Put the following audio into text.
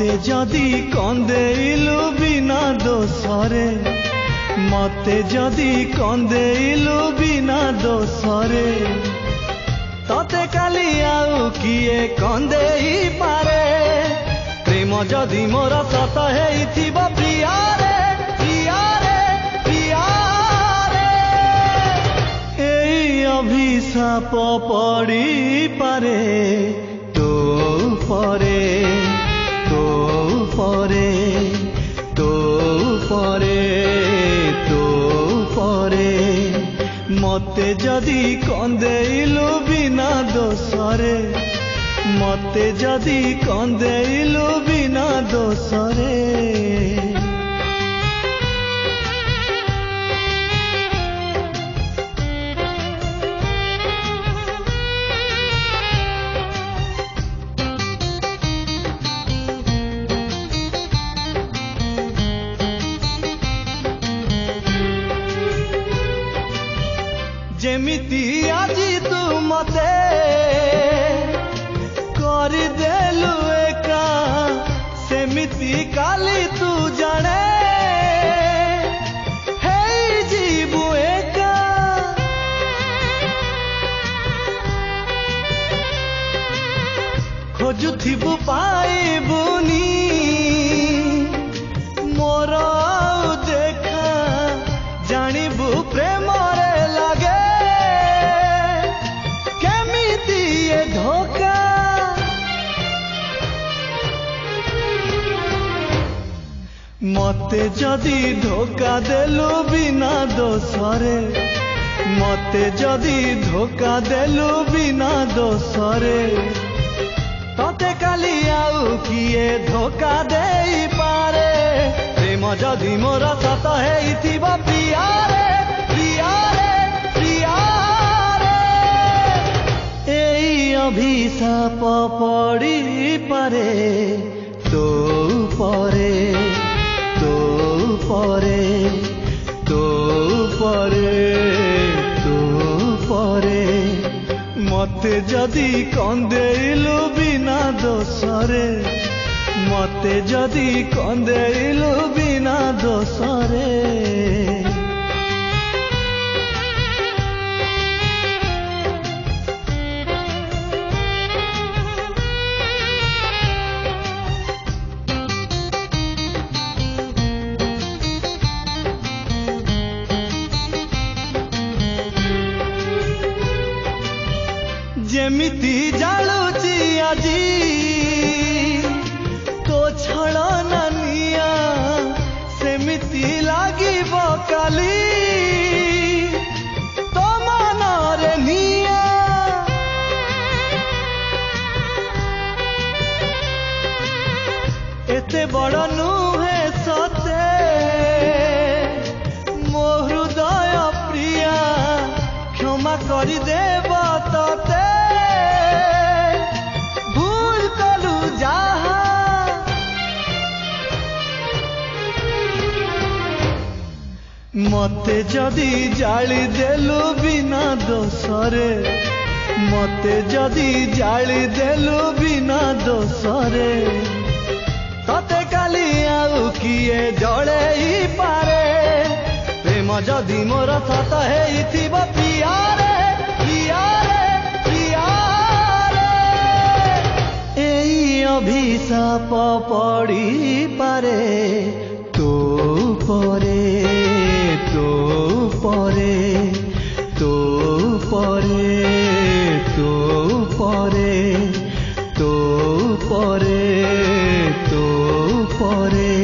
मते जदि कंदेइलु बिना दोषरे मते जदि कंदेइलु बिना दोषरे तते काली आउ किए कंदेई पारे प्रेम जदि मोर सत हेइथिबो प्रियारे प्रियारे प्रियारे एई अभिशाप पड़ी पारे तो परे तो परे तो परे तो परे मते जदि कंदेइलु बिना दोषरे मते जदि कंदेइलु बिना दोषरे जेमिति आजी तू मते करदेलु एका सेमिति काली तू जाने हे जीवु एका खोजुथिबु पाइबुनी मोर देखा जानिबु प्रेम धोखा मते जदि धोखा देलु बिना दोषरे मते जदि धोखा देलु बिना दोषरे तते काली आउ किए धोखा देई पारे प्रेम जदि मोर सत हेइथिबो प्रियारे प्रियारे प्रियारे एई अभिशाप पड़ी पारे तो परे तो परे तो परे तो परे मते जदि कंदेइलु बिना दोषरे मते जदि कंदेइलु बिना दोषरे जेमिति जालुची आजी तो छड़ना निया सेमिति लागिबो काली तो मनरे निया एते बड़ नुहे सते मो हृदय प्रिया क्षमा करि देब तते मते जदि जाली देलु बिना दोषरे मते जदि जाली देलु बिना दोषरे तते काली आउ किए जड़ेई पारे प्रेम जदि मोर सत हेइथिबो प्रियारे प्रियारे प्रियारे एई अभिशाप पड़ी पारे तो परे तो परे तो परे तो परे तो परे तो परे